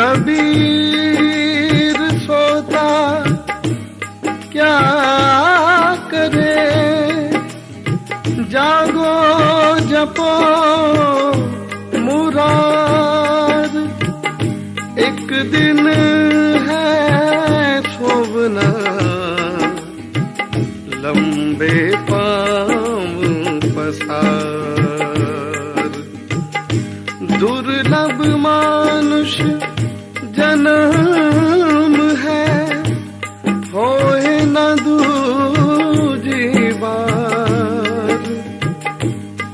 कबीर सोता क्या करे, जागो जपो मुराद, एक दिन है शोभना लंबे पांव पसार। दुर्लभ मानुष जन्म है, होए न दूजी बार।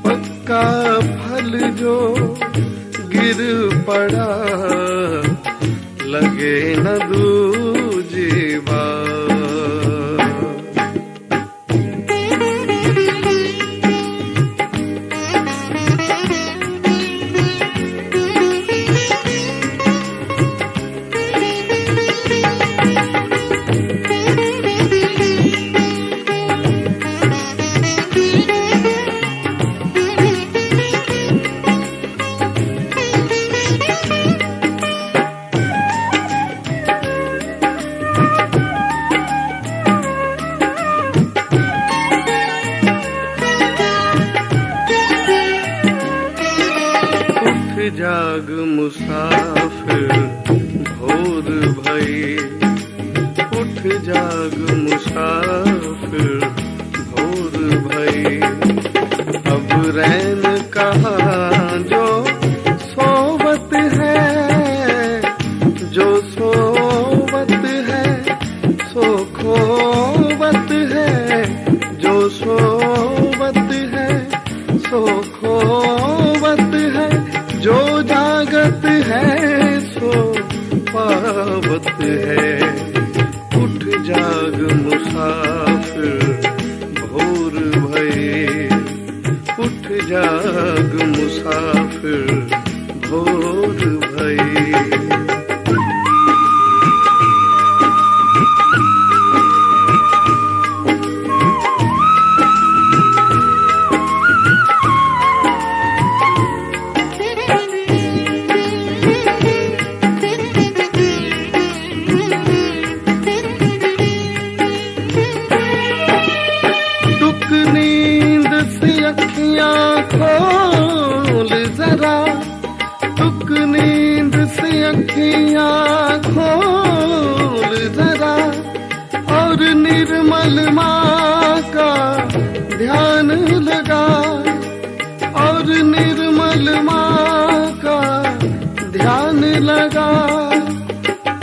पक्का फल जो गिर पड़ा, लगे न दूजी बार। जाग मुसाफिर भोर भई, उठ जाग मुसाफिर भोर भई। अब रैन कहाँ जो सोवत है, जो सोवत है सो खोवत है, जो सोवत है सो खोवत है, जो जागत है सो पावत है। उठ जाग मुसाफिर भोर भई, उठ जाग मुसाफिर भोर भई। खोल जरा, तुक नींद से अखियां खोल जरा, और निर्मल माँ का ध्यान लगा, और निर्मल माँ का ध्यान लगा,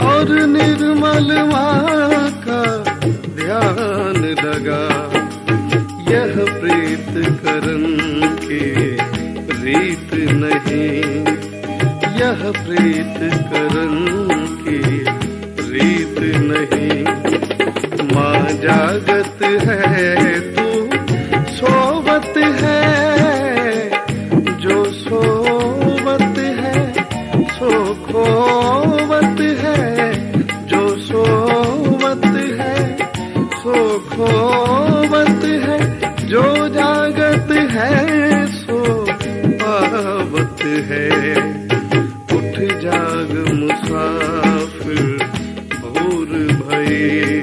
और निर्मल माँ का ध्यान लगा। यह प्रीत करन की रीत नहीं, यह प्रीत करन की रीत नहीं। माँ जागत है तू सोवत है, जो सोवत है सो खोवत है, जो सोवत है सो खोवत है, जो जागत है सो पावत है। उठ जाग मुसाफिर भोर भई,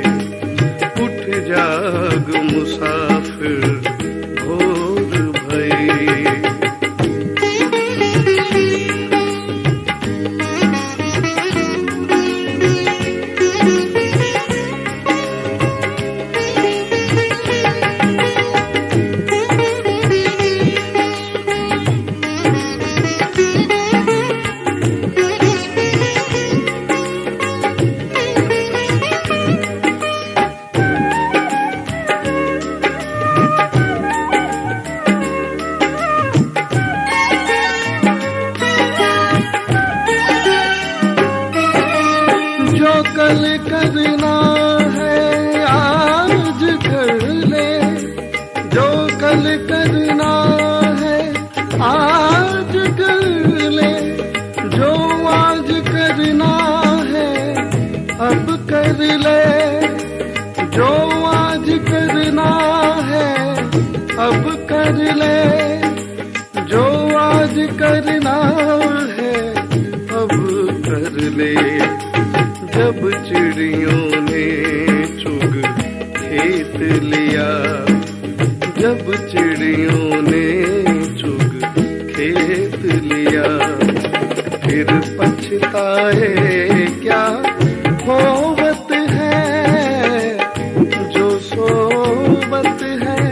उठ जाग मुसाफिर भोर भई। लिया, फिर पछताए क्या होवत है। जो सोवत है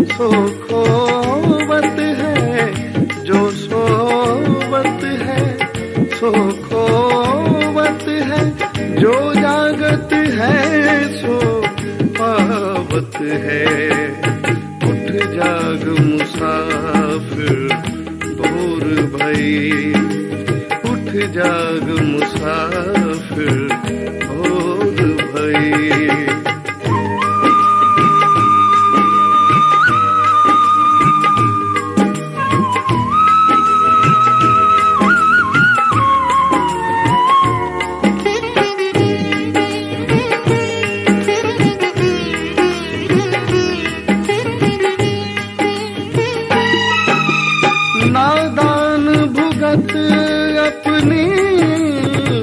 सो खोवत है, जो सोवत है सो खोवत है, जो जागत है सो पावत है। उठ जाग मुसाफिर भोर भई, उठ जाग मुसाफिर भोर भई।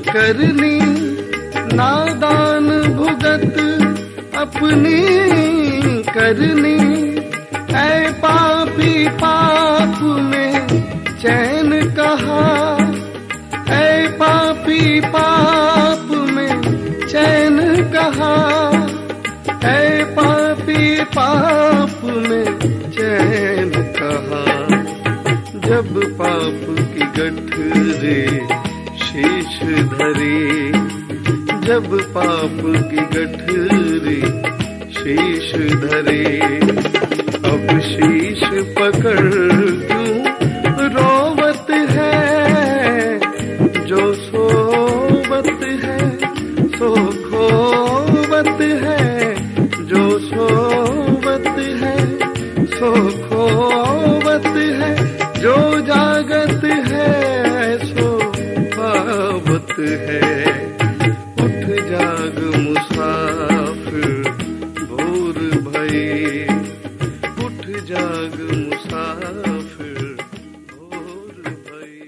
करनी नादान भुगत अपनी करनी, ऐ पापी पाप में चैन कहाँ, ऐ पापी पाप में चैन कहाँ, ऐ पापी पाप में चैन कहाँ। जब पाप की गठरी शीश धरी, जब पाप की गठरी शीश धरी, अब शीश पकड़ क्यों रोवत है। जो सोवत है सो खोवत है, जो सोवत है सो खोवत है, जो जागत है सो पावत है। उठ जाग मुसाफिर भोर भई, उठ जाग मुसाफिर भोर भई।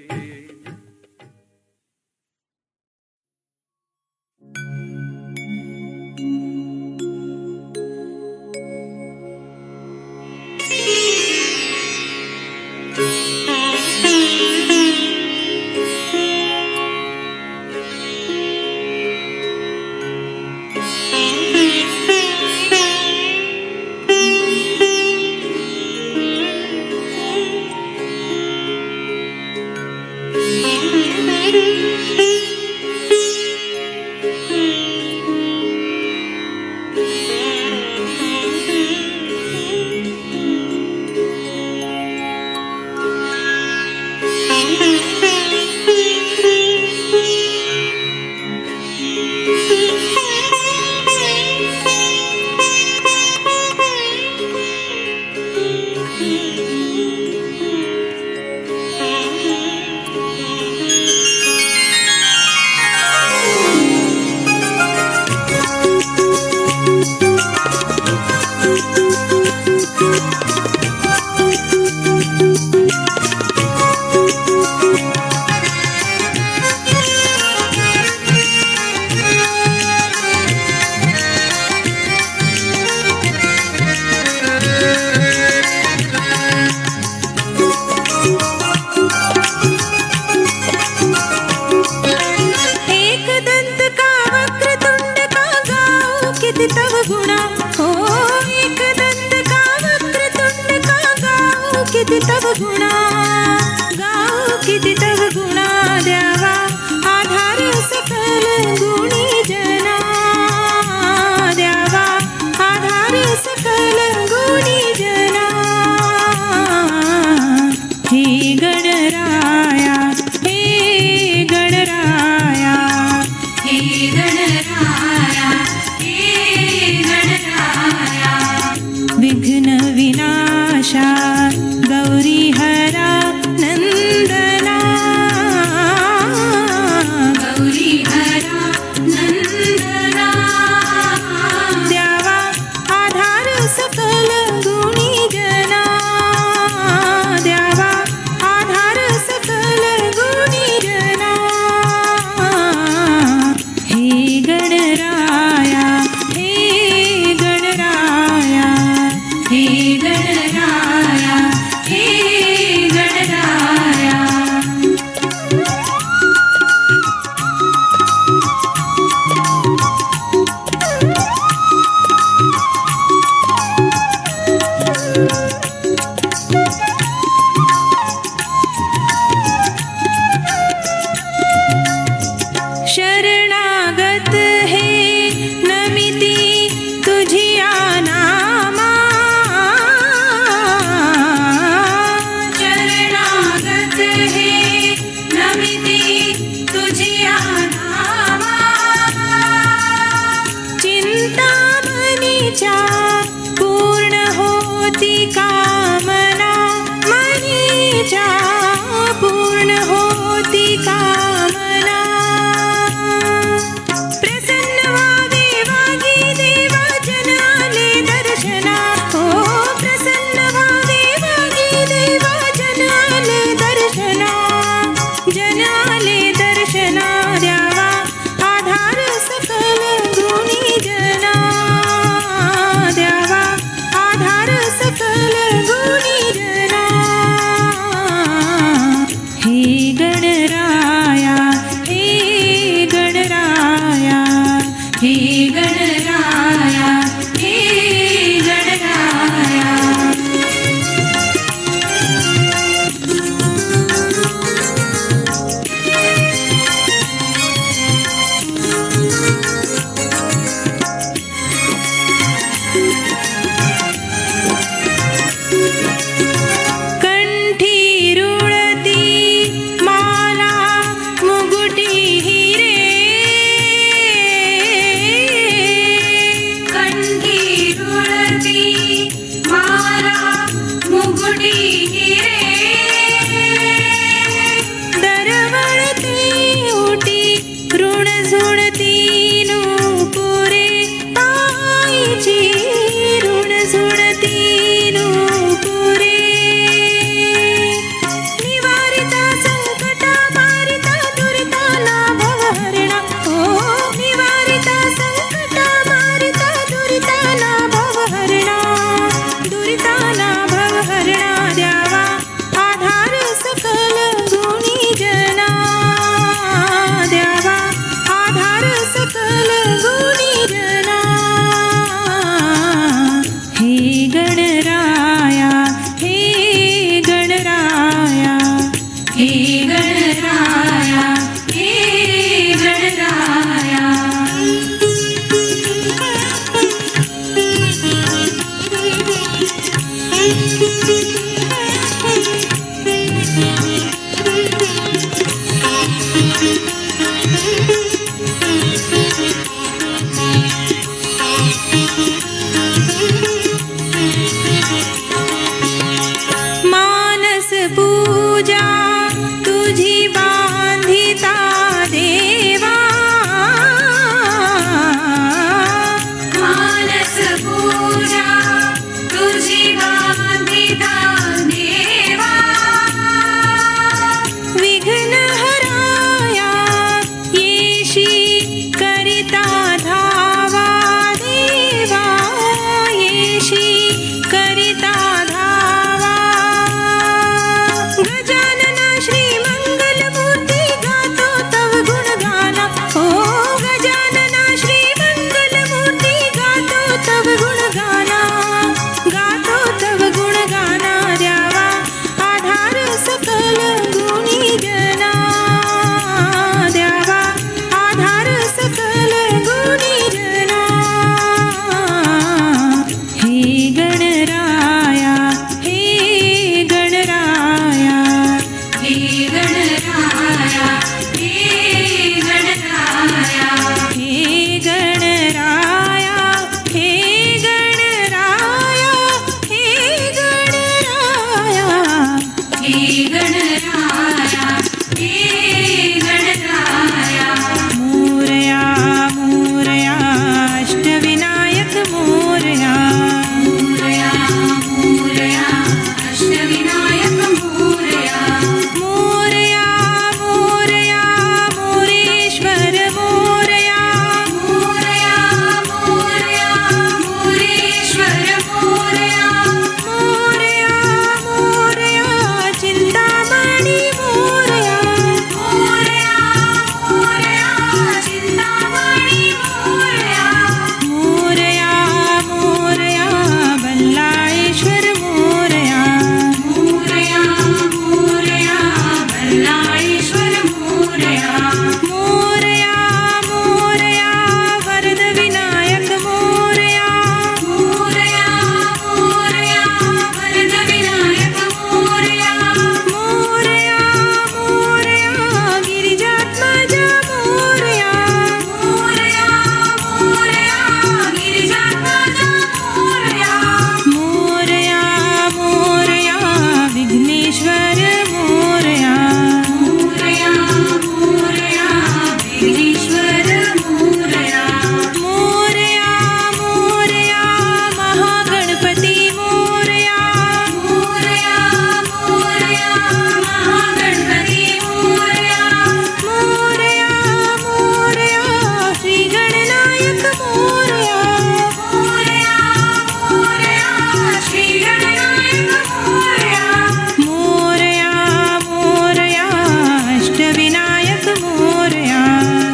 अष्टविनायक मोरया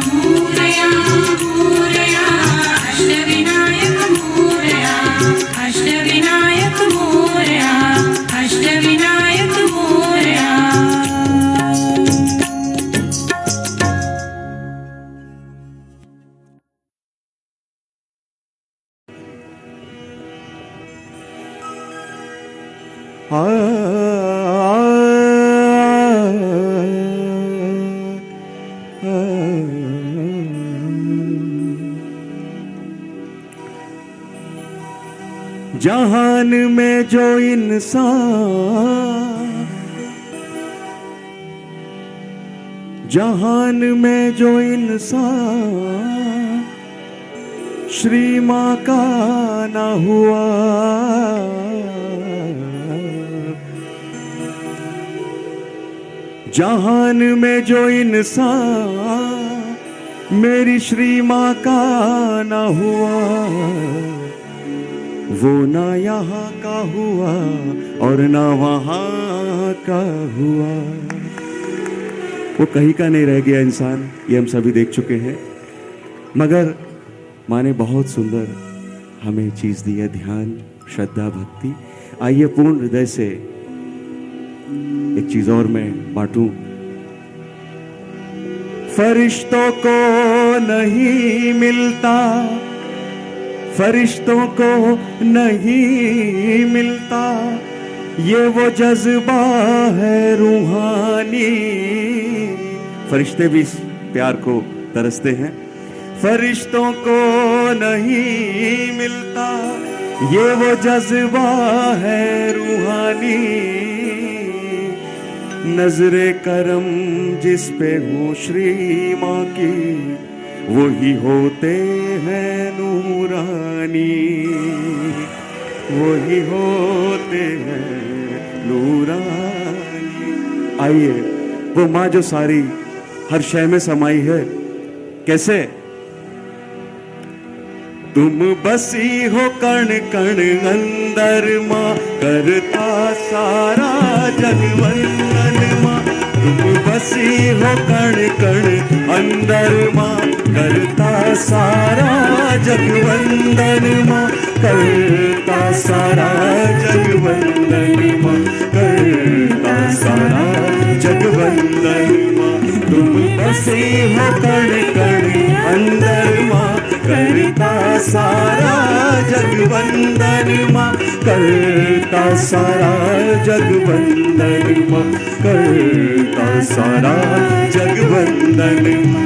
मोरया मोरया अष्टविनायक मोरया अष्टविनायक मोरया अष्टविनायक मोरया। जहान में जो इंसान, जहान में जो इंसान श्री माँ का ना हुआ, जहान में जो इंसान मेरी श्री माँ का ना हुआ, वो ना यहाँ का हुआ और ना वहाँ का हुआ। वो कहीं का नहीं रह गया इंसान, ये हम सभी देख चुके हैं। मगर माँ ने बहुत सुंदर हमें चीज दी है, ध्यान, श्रद्धा, भक्ति। आइए पूर्ण हृदय से एक चीज और मैं बांटूं। फरिश्तों को नहीं मिलता, फरिश्तों को नहीं मिलता, ये वो जज्बा है रूहानी। फरिश्ते भी इस प्यार को तरसते हैं। फरिश्तों को नहीं मिलता, ये वो जज्बा है रूहानी। नजरे करम जिस पे हो श्री माँ की, वही होते हैं नूरानी, वही होते हैं नूरानी। आइए वो माँ जो सारी हर शय में समाई है, कैसे? तुम बसी हो कण कण अंदर माँ, करता सारा जग वंदन माँ। तुम बसी हो कण कण अंदर माँ, करता सारा जग वंदन माँ, करता सारा जग वंदन माँ, करता सारा जग वंदन माँ। तुम बसी हो कण कण अंदर माँ, करता सारा जग वंदन माँ, करता सारा जग वंदन माँ, करता सारा जग वंदन माँ।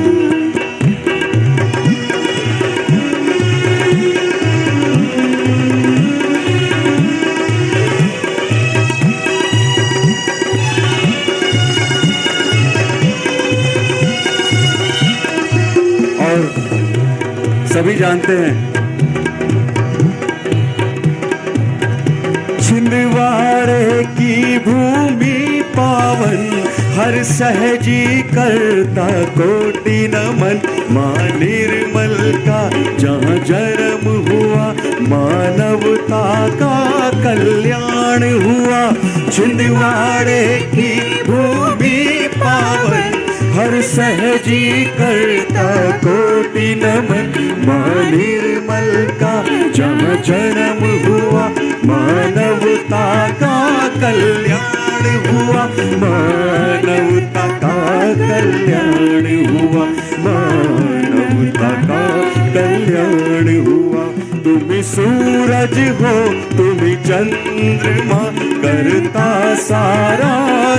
सभी जानते हैं छिंदवाड़े की भूमि पावन, हर सहजी करता कोटि नमन। माँ निर्मल का जहाँ जन्म हुआ, मानवता का कल्याण हुआ। छिंदवाड़े की भूमि पावन, हर सहजी करता कोटि नमन। माँ निर्मल का जहाँ जन्म हुआ, मानवता का कल्याण हुआ, मानवता का कल्याण हुआ, मानवता का कल्याण हुआ। तुम सूरज हो तुम चंद्रमा, करता सारा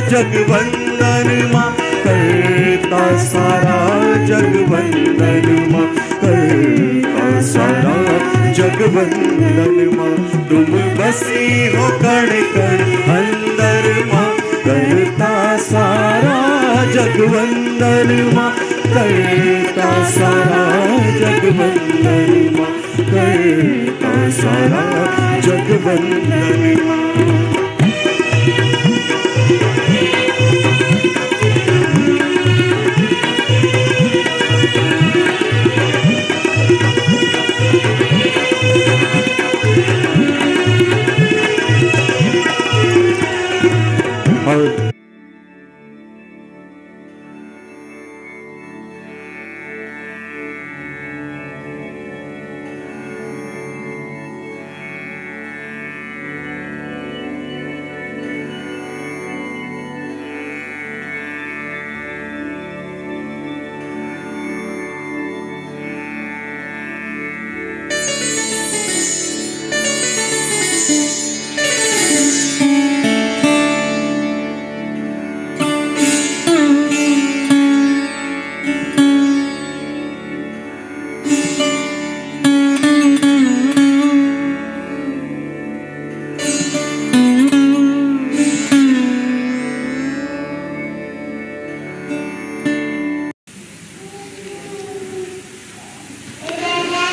जग वंदन माँ, करता सारा जग वंदन माँ, करता सारा जग वंदन माँ। तुम बसी हो कण कण अंदर माँ, करता सारा जग वंदन माँ, करता सारा जग वंदन माँ, करता सारा जग वंदन माँ।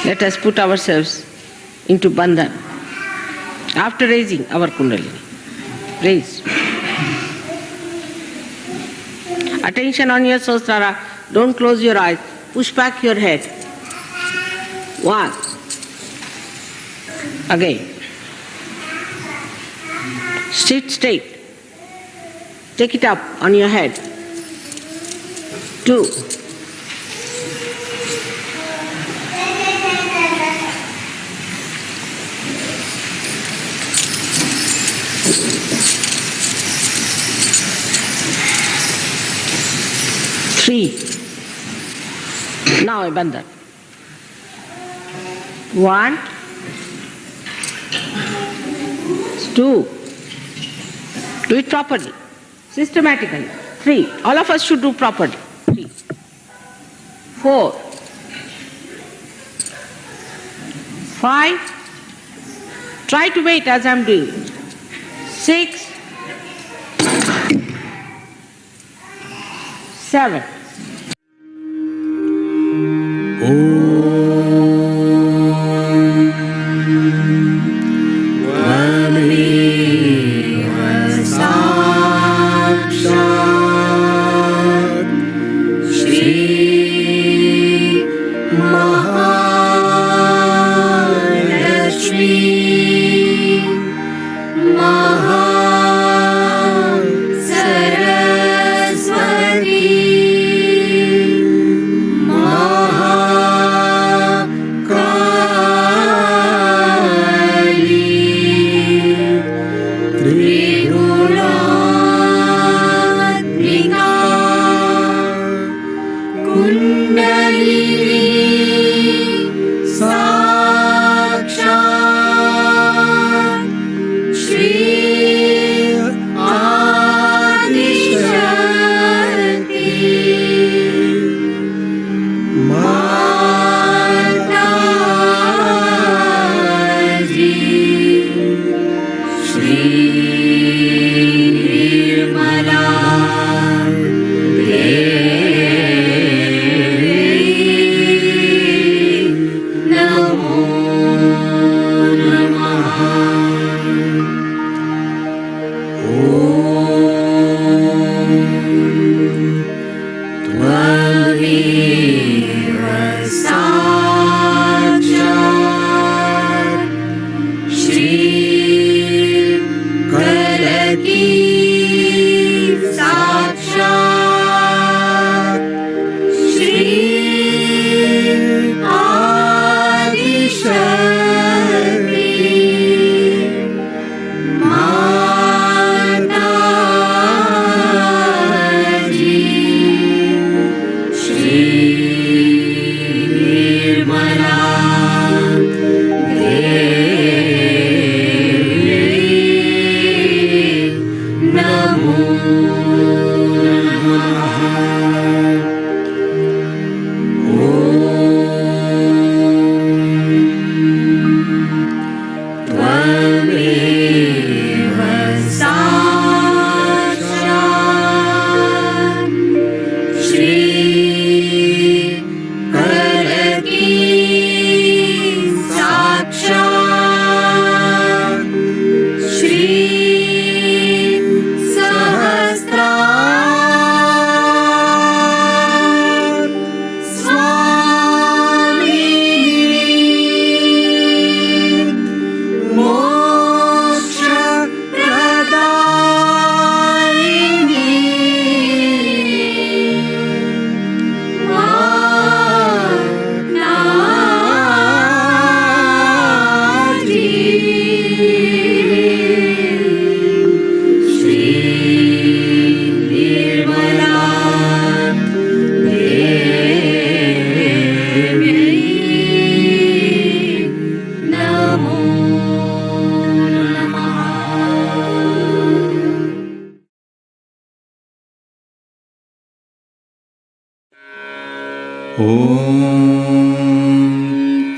Let us put ourselves into bandhan. After raising our kundalini, raise. Attention on your Sahasrara. Don't close your eyes. Push back your head. 1. Again. Sit straight. Take it up on your head. 2. Now a bandhan. 1, 2. Do it properly, systematically. 3. All of us should do properly. 3. 4. 5. Try to wait as I am doing. 6. 7.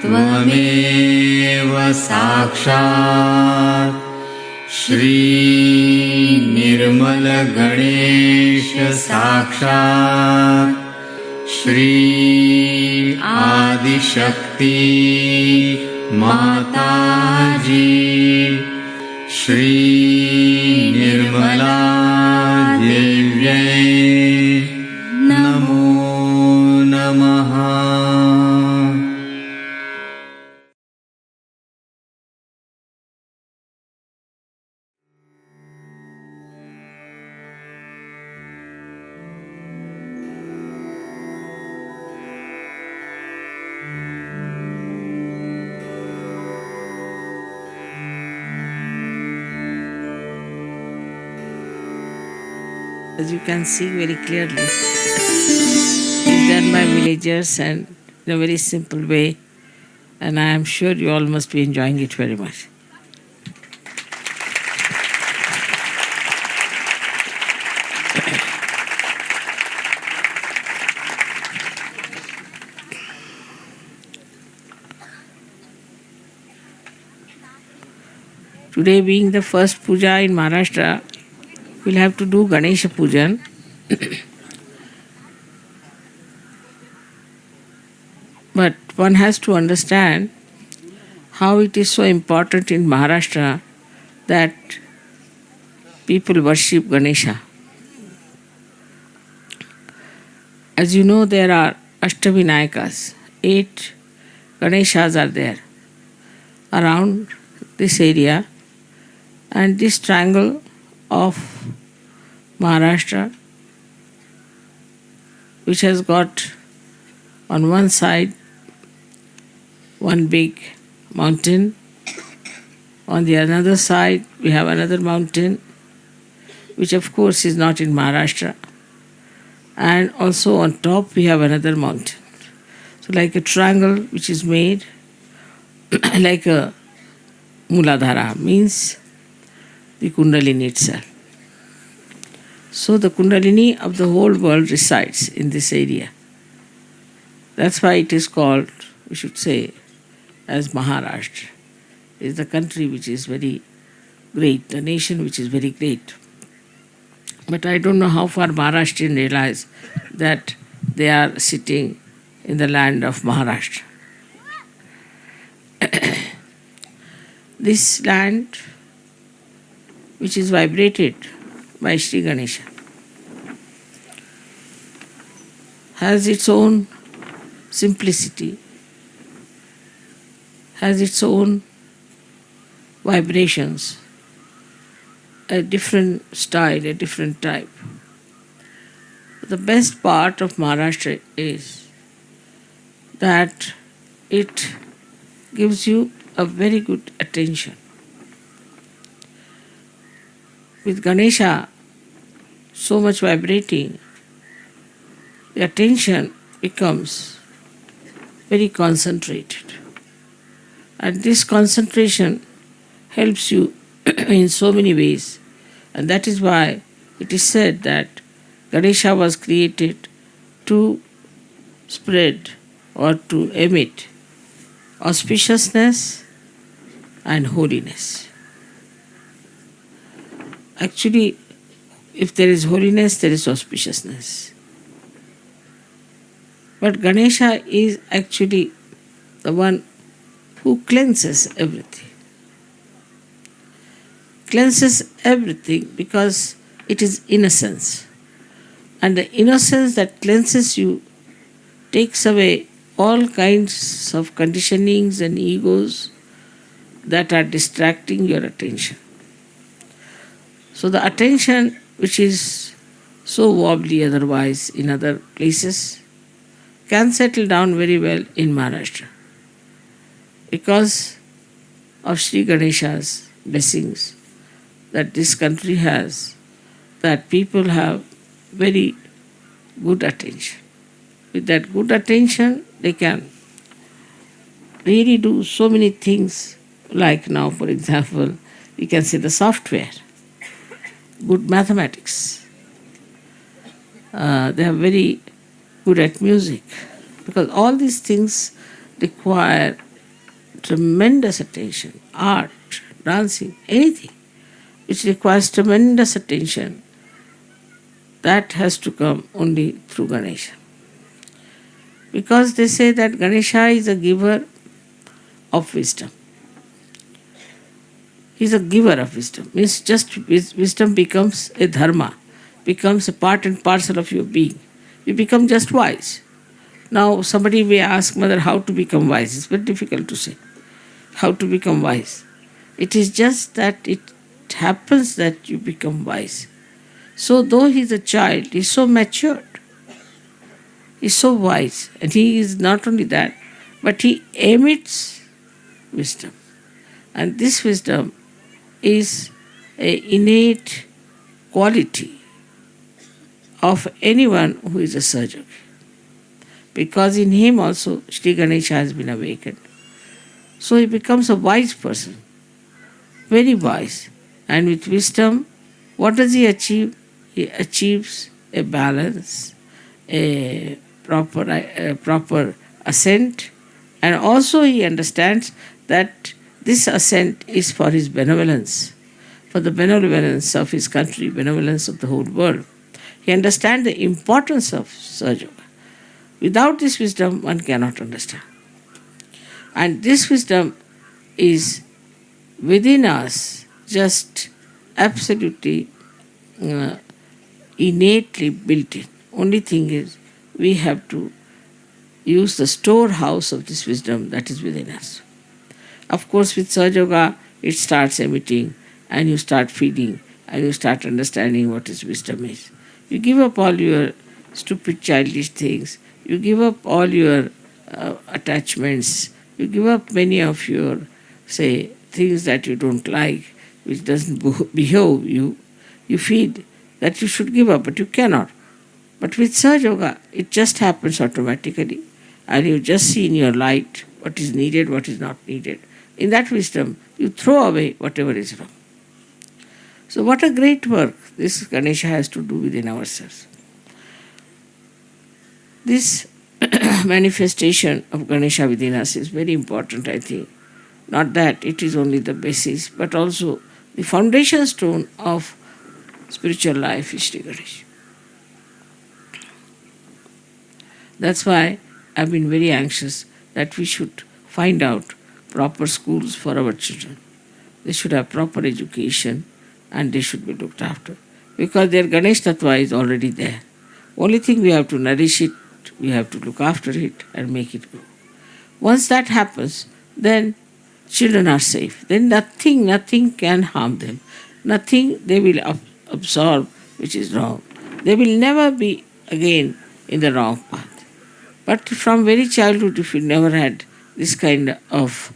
त्वमेव साक्षात् श्री निर्मल गणेश साक्षात् श्री आदिशक्ति माताजी, श्री निर्मला देव्यै नमो नमः। As you can see very clearly, it's done by villagers and in a very simple way, and I am sure you all must be enjoying it very much. Today being the first puja in Maharashtra, we'll have to do Ganesha Pujan. But one has to understand how it is so important in Maharashtra that people worship Ganesha. As you know, there are Ashtavinayakas, 8 Ganeshas are there around this area, and this triangle of Maharashtra, which has got on one side one big mountain, on the another side we have another mountain, which of course is not in Maharashtra, and also on top we have another mountain. So like a triangle which is made like a Muladhara, means the Kundalini itself. So the Kundalini of the whole world resides in this area. That's why it is called, we should say, as Maharashtra. It is the country which is very great, the nation which is very great. But I don't know how far Maharashtrians realize that they are sitting in the land of Maharashtra. This land, which is vibrated by Shri Ganesha, has its own simplicity, has its own vibrations, a different style, a different type. The best part of Maharashtra is that it gives you a very good attention. With Ganesha so much vibrating, the attention becomes very concentrated. And this concentration helps you in so many ways. And that is why it is said that Ganesha was created to spread or to emit auspiciousness and holiness. Actually, if there is holiness, there is auspiciousness. But Ganesha is actually the one who cleanses everything. Cleanses everything because it is innocence. And the innocence that cleanses you takes away all kinds of conditionings and egos that are distracting your attention. So the attention which is so wobbly otherwise in other places can settle down very well in Maharashtra because of Sri Ganesha's blessings that this country has, that people have very good attention. With that good attention, they can really do so many things, like now, for example, we can say the software, good mathematics. They are very good at music, because all these things require tremendous attention. Art, dancing, anything which requires tremendous attention, that has to come only through Ganesha. Because they say that Ganesha is a giver of wisdom. He's a giver of wisdom. Means just wisdom becomes a dharma, becomes a part and parcel of your being. You become just wise. Now somebody may ask, Mother, how to become wise? It's very difficult to say. How to become wise? It is just that it happens that you become wise. So though he's a child, he's so matured. He's so wise. And he is not only that, but he emits wisdom. And this wisdom is an innate quality of anyone who is a Sahaja. Because in him also Shri Ganesha has been awakened. So he becomes a wise person, very wise. And with wisdom, what does he achieve? He achieves a balance, a proper ascent, and also he understands that this ascent is for his benevolence, for the benevolence of his country, benevolence of the whole world. He understands the importance of Sahaja. Without this wisdom, one cannot understand. And this wisdom is within us, just absolutely innately built in. Only thing is, we have to use the storehouse of this wisdom that is within us. Of course, with Sahaja, it starts emitting, and you start feeding, and you start understanding what his wisdom is. You give up all your stupid childish things. You give up all your attachments. You give up many of your, say, things that you don't like, which doesn't behove you. You feel that you should give up, but you cannot. But with Sahaja, it just happens automatically. And you just see in your light what is needed, what is not needed. In that wisdom, you throw away whatever is wrong. So what a great work this Ganesha has to do within ourselves. This manifestation of Ganesha within us is very important, I think. Not that it is only the basis, but also the foundation stone of spiritual life is Shri Ganesha. That's why I've been very anxious that we should find out proper schools for our children. They should have proper education and they should be looked after. Because their Ganesh Tattva is already there. Only thing we have to nourish it, we have to look after it and make it grow. Once that happens, then children are safe. Then nothing can harm them. Nothing they will absorb which is wrong. They will never be again in the wrong path. But from very childhood, if you never had this kind of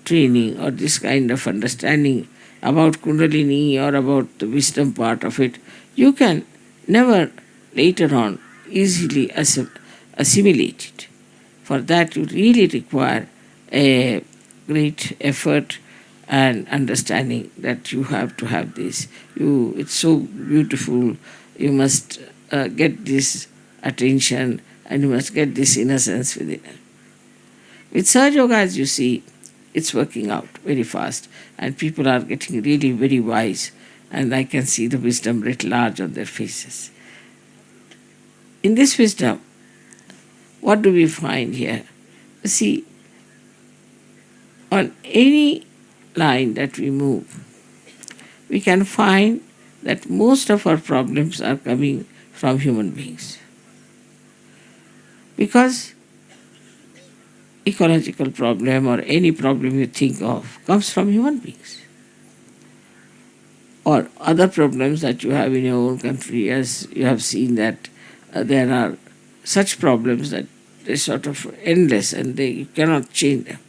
training or this kind of understanding about Kundalini or about the wisdom part of it, you can never later on easily assimilate it. For that you really require a great effort and understanding that you have to have this. It's so beautiful. You must get this attention and you must get this innocence within it. With Sahaja Yoga, as you see, it's working out very fast and people are getting really very wise and I can see the wisdom writ large on their faces. In this wisdom, what do we find here? See, on any line that we move, we can find that most of our problems are coming from human beings. Because ecological problem or any problem you think of comes from human beings. Or other problems that you have in your own country, as you have seen that there are such problems that they're sort of endless and you cannot change them.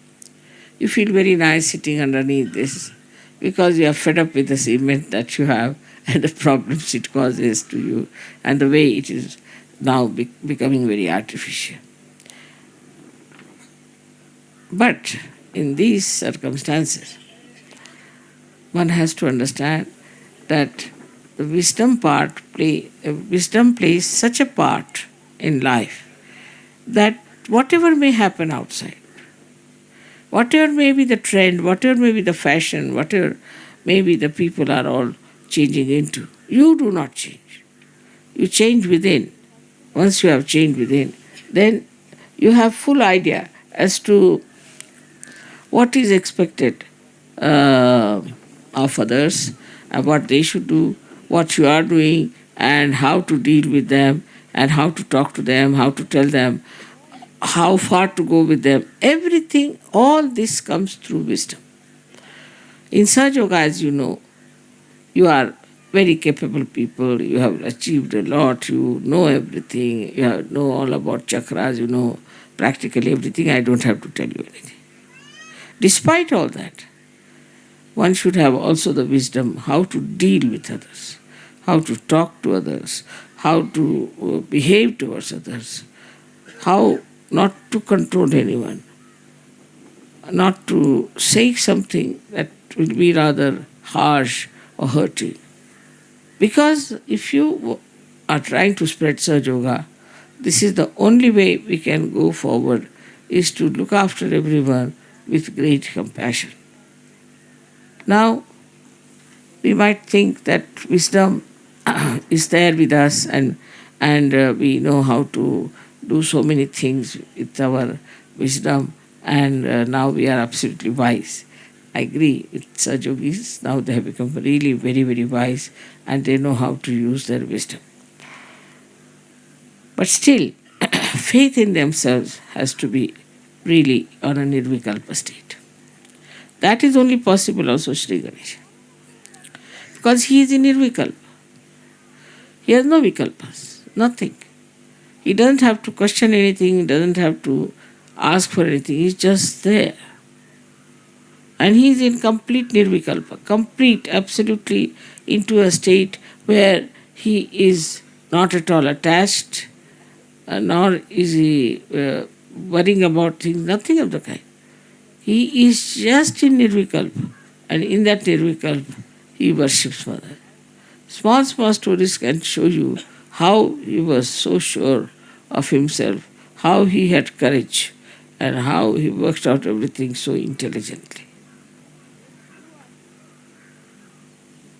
You feel very nice sitting underneath this because you are fed up with the cement that you have and the problems it causes to you and the way it is now becoming very artificial. But in these circumstances, one has to understand that the wisdom plays such a part in life that whatever may happen outside, whatever may be the trend, whatever may be the fashion, whatever maybe the people are all changing into, you do not change. You change within. Once you have changed within, then you have full idea as to what is expected of others, and what they should do, what you are doing, and how to deal with them, and how to talk to them, how to tell them, how far to go with them. Everything, all this comes through wisdom. In Sahaja Yoga, as you know, you are very capable people, you have achieved a lot, you know everything, you know all about chakras, you know practically everything. I don't have to tell you anything. Despite all that, one should have also the wisdom how to deal with others, how to talk to others, how to behave towards others, how not to control anyone, not to say something that will be rather harsh or hurting. Because if you are trying to spread Sahaja Yoga, this is the only way we can go forward, is to look after everyone with great compassion. Now, we might think that wisdom is there with us, and we know how to do so many things with our wisdom, and now we are absolutely wise. I agree with Sahaja Yogis. Now they have become really very, very wise, and they know how to use their wisdom. But still, faith in themselves has to be really on a nirvikalpa state. That is only possible also Shri Ganesha. Because he is in nirvikalpa. He has no vikalpas, nothing. He doesn't have to question anything, he doesn't have to ask for anything, he's just there. And he is in complete nirvikalpa, complete, absolutely into a state where he is not at all attached, nor is he worrying about things, nothing of the kind. He is just in nirvikalpa, and in that nirvikalpa, he worships Mother. Small stories can show you how he was so sure of himself, how he had courage, and how he worked out everything so intelligently.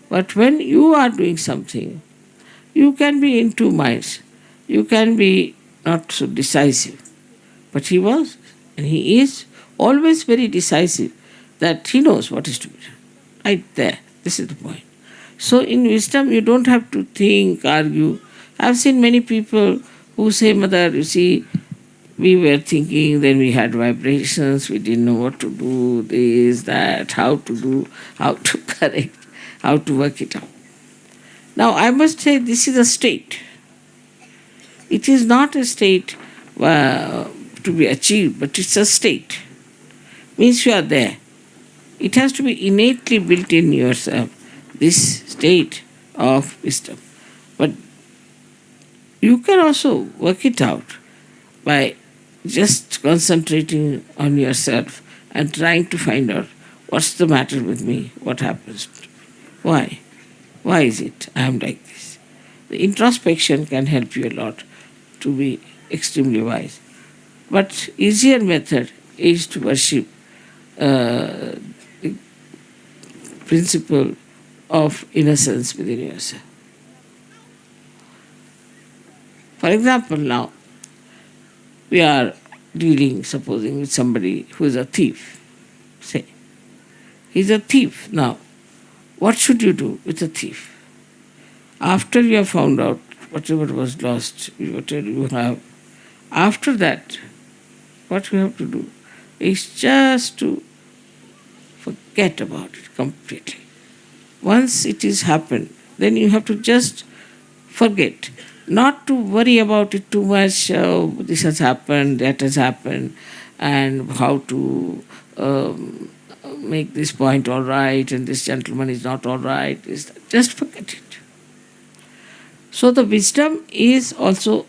But when you are doing something, you can be in two minds. You can be not so decisive. But he was, and he is, always very decisive, that he knows what is to be done. Right there. This is the point. So in wisdom, you don't have to think, argue. I've seen many people who say, Mother, you see, we were thinking, then we had vibrations, we didn't know what to do, this, that, how to do, how to correct, how to work it out. Now, I must say, this is a state. It is not a state to be achieved, but it's a state. Means you are there. It has to be innately built in yourself, this state of wisdom. But you can also work it out by just concentrating on yourself and trying to find out what's the matter with me, what happens to me, why? Why is it I am like this? The introspection can help you a lot to be extremely wise. But easier method is to worship the principle of innocence within yourself. For example, now, we are dealing, supposing, with somebody who is a thief. Say, he's a thief. Now, what should you do with a thief? After you have found out whatever was lost, whatever you have, after that, what you have to do is just to forget about it completely. Once it is happened, then you have to just forget. Not to worry about it too much, this has happened, that has happened, and how to make this point all right, and this gentleman is not all right. Just forget it. So the wisdom is also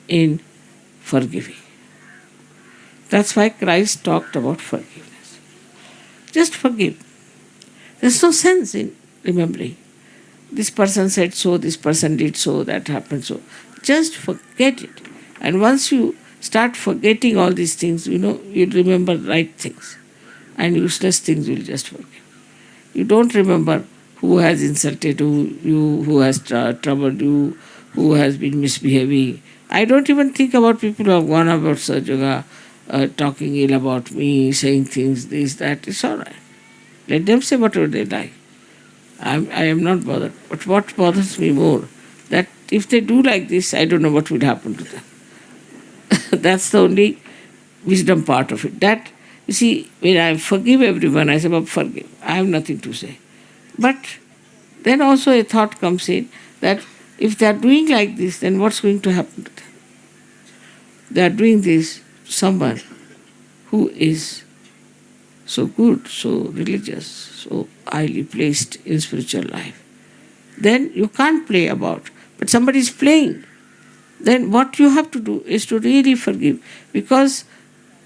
in forgiving. That's why Christ talked about forgiveness. Just forgive. There's no sense in remembering. This person said so, this person did so, that happened so. Just forget it. And once you start forgetting all these things, you'll remember right things. And useless things you'll just forget. You don't remember who has insulted you, who has troubled you, who has been misbehaving, I don't even think about people who have gone about Sahaja Yoga, talking ill about me, saying things, this, that. It's all right. Let them say whatever they like. I am not bothered. But what bothers me more, that if they do like this, I don't know what will happen to them. That's the only wisdom part of it. That, you see, when I forgive everyone, I say, "Baba, forgive. I have nothing to say." But then also a thought comes in that if they are doing like this, then what's going to happen to them? They are doing this to someone who is so good, so religious, so highly placed in spiritual life. Then you can't play about. But somebody is playing. Then what you have to do is to really forgive. Because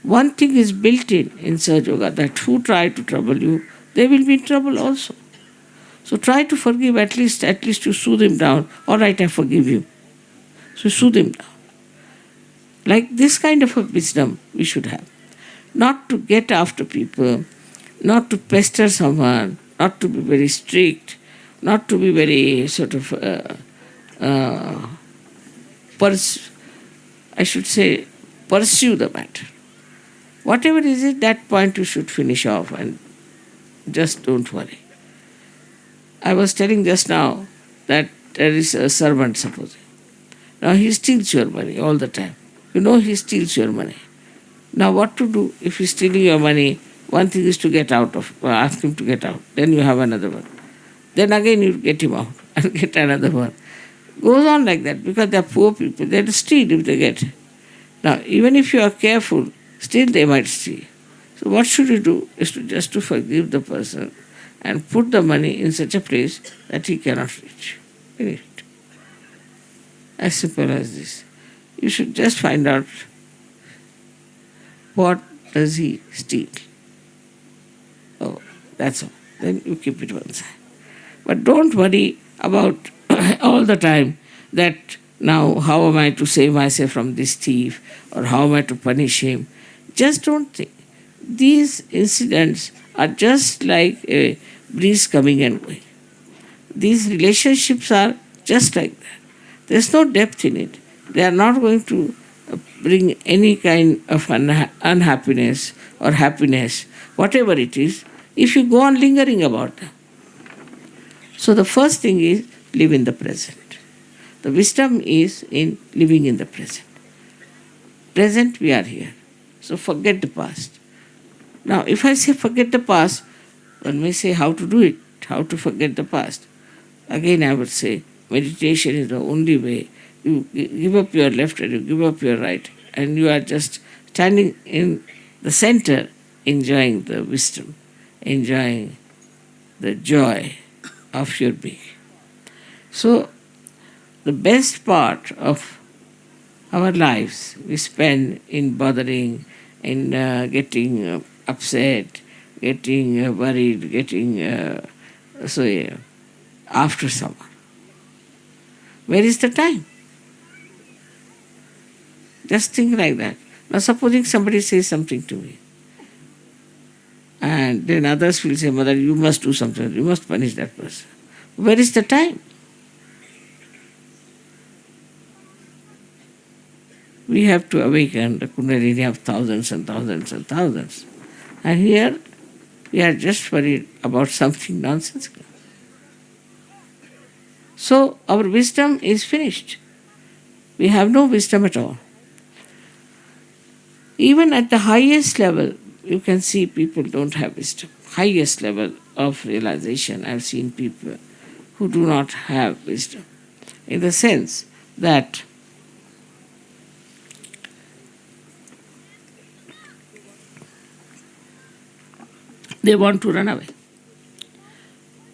one thing is built in Sahaja Yoga, that who try to trouble you, they will be in trouble also. So try to forgive, at least you soothe him down. All right, I forgive you. So soothe him down. Like this kind of a wisdom we should have. Not to get after people, not to pester someone, not to be very strict, not to be very sort of, pursue the matter. Whatever is it, that point you should finish off and just don't worry. I was telling just now that there is a servant, supposing. Now he steals your money all the time. You know he steals your money. Now what to do if he's stealing your money? One thing is to get out of, ask him to get out. Then you have another one. Then again you get him out and get another one. Goes on like that because they are poor people. They'll steal if they get. Now even if you are careful, still they might steal. So what should you do is just to forgive the person and put the money in such a place that he cannot reach. Finish it. As simple as this. You should just find out what does he steal. Oh, that's all. Then you keep it one side. But don't worry about all the time that now how am I to save myself from this thief or how am I to punish him. Just don't think. These incidents are just like a breeze coming and going. These relationships are just like that. There's no depth in it. They are not going to bring any kind of unhappiness or happiness, whatever it is, if you go on lingering about them. So the first thing is live in the present. The wisdom is in living in the present. Present, we are here. So forget the past. Now, if I say forget the past, one may say how to do it, how to forget the past. Again, I would say meditation is the only way. You give up your left and you give up your right, and you are just standing in the center, enjoying the wisdom, enjoying the joy of your being. So, the best part of our lives we spend in bothering, in getting upset, getting worried, getting after someone. Where is the time? Just think like that. Now supposing somebody says something to me, and then others will say, "Mother, you must do something, you must punish that person." Where is the time? We have to awaken the Kundalini of thousands and thousands and thousands. And here we are just worried about something nonsensical. So our wisdom is finished. We have no wisdom at all. Even at the highest level, you can see people don't have wisdom. Highest level of realization, I've seen people who do not have wisdom. In the sense that they want to run away.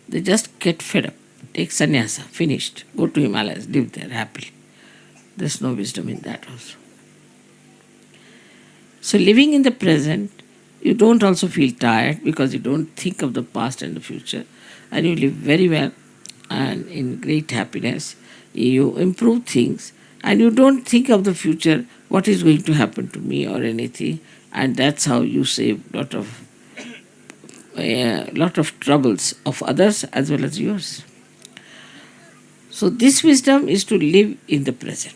They just get fed up. Take sannyasa, finished. Go to Himalayas, live there happily. There's no wisdom in that also. So living in the present, you don't also feel tired because you don't think of the past and the future, and you live very well and in great happiness. You improve things and you don't think of the future, what is going to happen to me or anything, and that's how you save lot of troubles of others as well as yours. So this wisdom is to live in the present.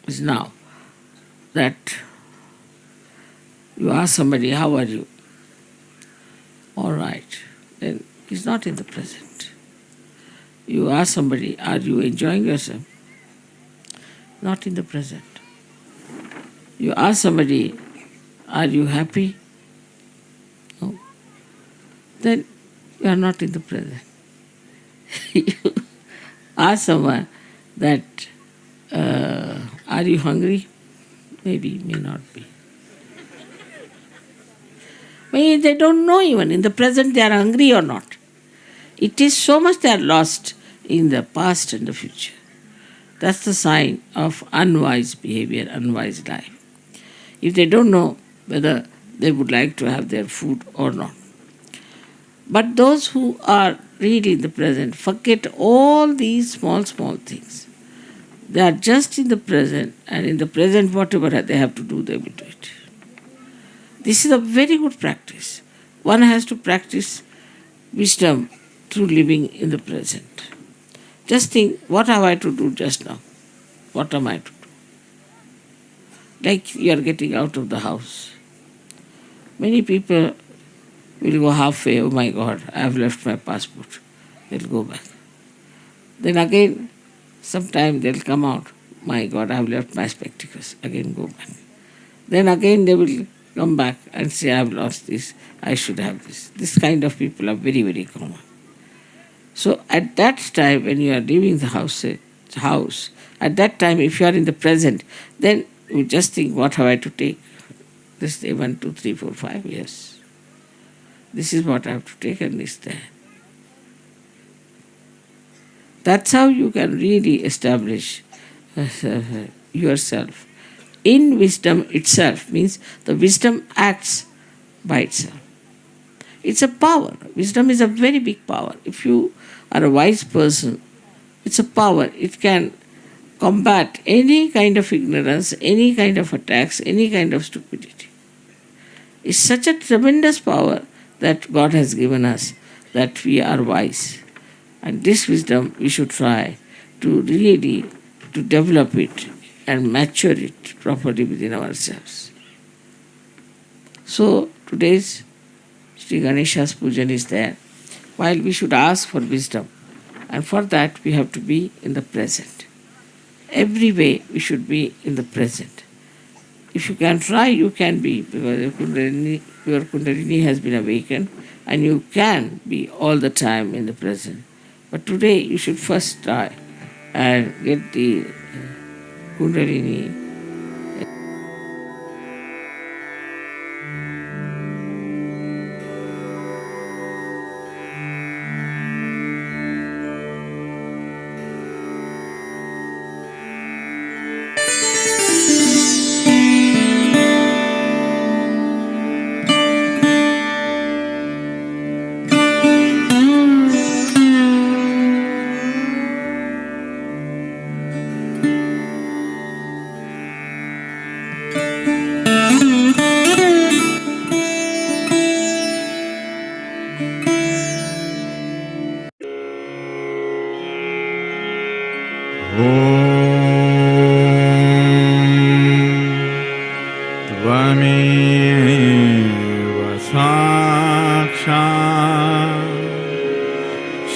is now that you ask somebody, how are you? All right. Then he's not in the present. You ask somebody, are you enjoying yourself? Not in the present. You ask somebody, are you happy? No. Then you are not in the present. You ask someone that, are you hungry? Maybe, may not be. Maybe they don't know even in the present they are hungry or not. It is so much they are lost in the past and the future. That's the sign of unwise behavior, unwise life. If they don't know whether they would like to have their food or not. But those who are really in the present forget all these small things. They are just in the present, and in the present whatever they have to do, they will do it. This is a very good practice. One has to practice wisdom through living in the present. Just think, what have I to do just now? What am I to do? Like you are getting out of the house. Many people will go halfway, oh my God, I have left my passport. They'll go back. Then again, sometime they'll come out, my God, I have left my spectacles. Again go back. Then again they will come back and say, I have lost this, I should have this. This kind of people are very, very common. So at that time when you are leaving the house, at that time if you are in the present, then you just think, what have I to take? This day 1, 2, 3, 4, 5 years. This is what I have to take and this there. That's how you can really establish yourself. In wisdom itself means the wisdom acts by itself. It's a power. Wisdom is a very big power. If you are a wise person, it's a power. It can combat any kind of ignorance, any kind of attacks, any kind of stupidity. It's such a tremendous power that God has given us, that we are wise. And this wisdom we should try to really to develop it and mature it properly within ourselves. So today's Sri Ganesha's pujan is there. While we should ask for wisdom, and for that we have to be in the present. Every way we should be in the present. If you can try, you can be, because your Kundalini has been awakened and you can be all the time in the present. But today you should first try and get the Kundalini.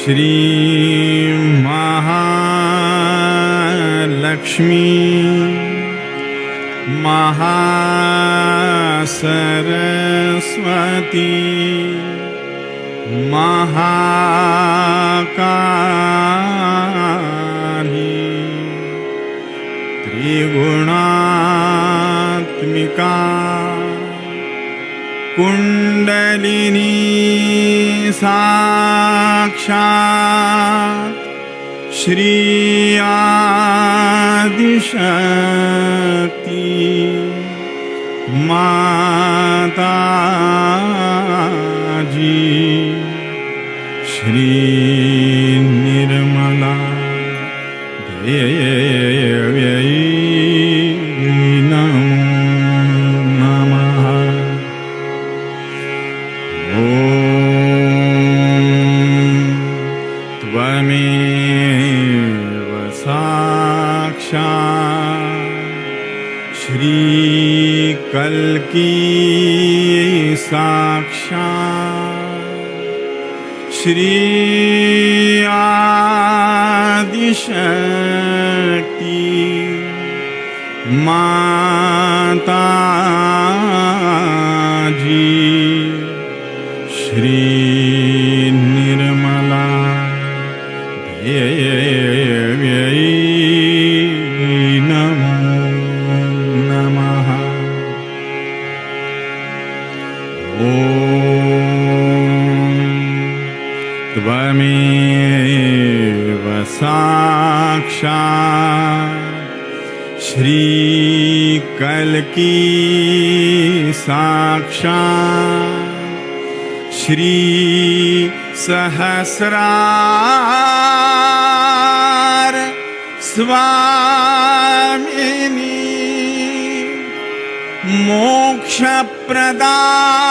Shri Mahalakshmi Mahasaraswati Mahakali Trigunatmika Kundalini Sakshat Shri Adishakti Mataji Shri Nirmala Devi Namo Namaha Tvameva Sakshat Shri कल की साक्षात श्री आदिशक्ति माता जी श्री निर्मला देव्यै नमो नमः। ॐ त्वमेव साक्षात् श्री कल की साक्षात श्री सहस्रार स्वामिनी मोक्ष प्रदायिनी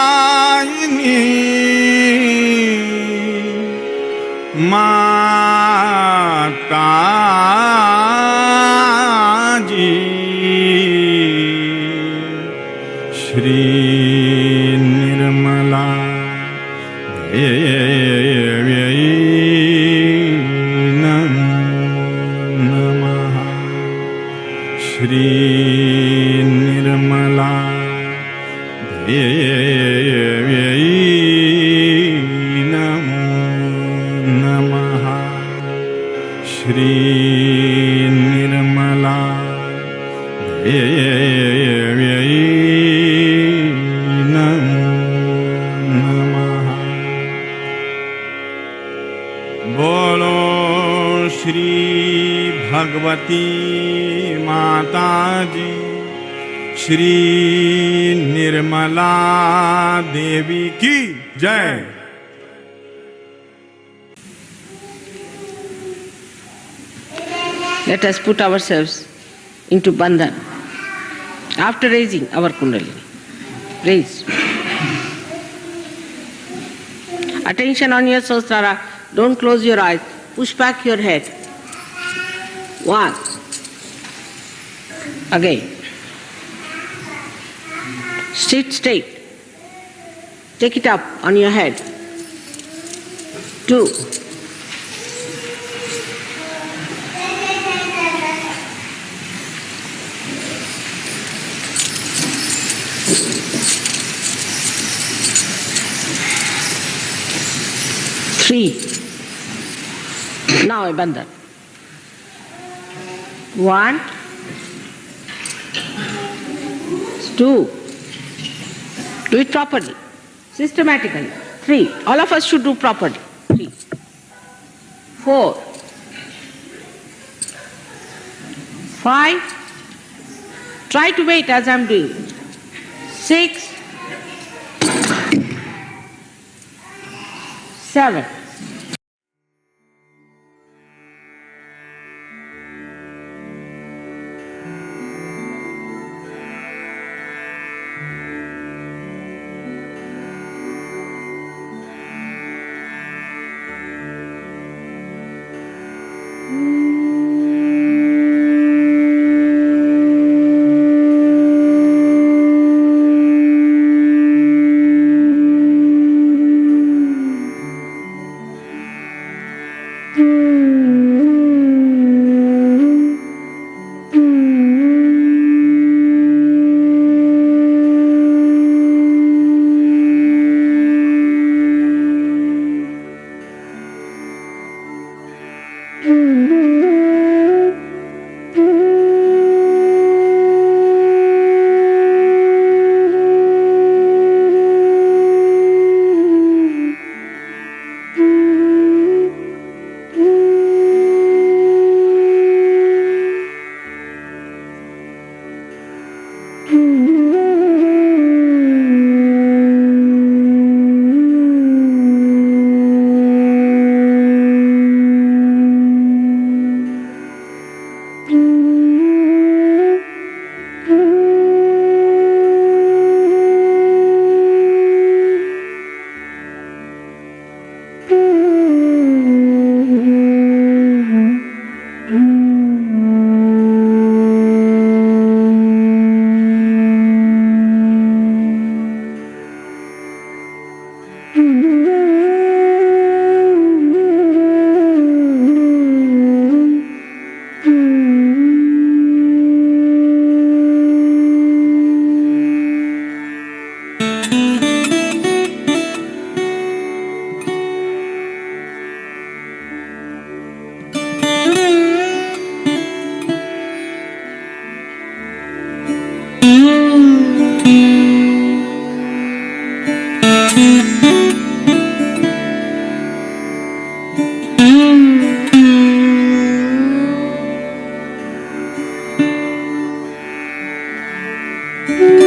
माता जी श्री निर्मला देव्यै नमो नमः। श्री निर्मला देव्यै नमो नमः। श्री निर्मला देव्यै नमो नमः। बोलो श्री भगवती माता जी श्री निर्मला देवी की जय। Let us put ourselves into bandhan after raising our kundalini. Raise. Attention on your sahasrara. Don't close your eyes. Push back your head. One. Again. Sit straight. Take it up on your head. Two. Three. Now a bandhan. One. Two. Do it properly, systematically. Three. All of us should do properly. Three. Four. Five. Try to wait as I'm doing. 6. 7. Thank you.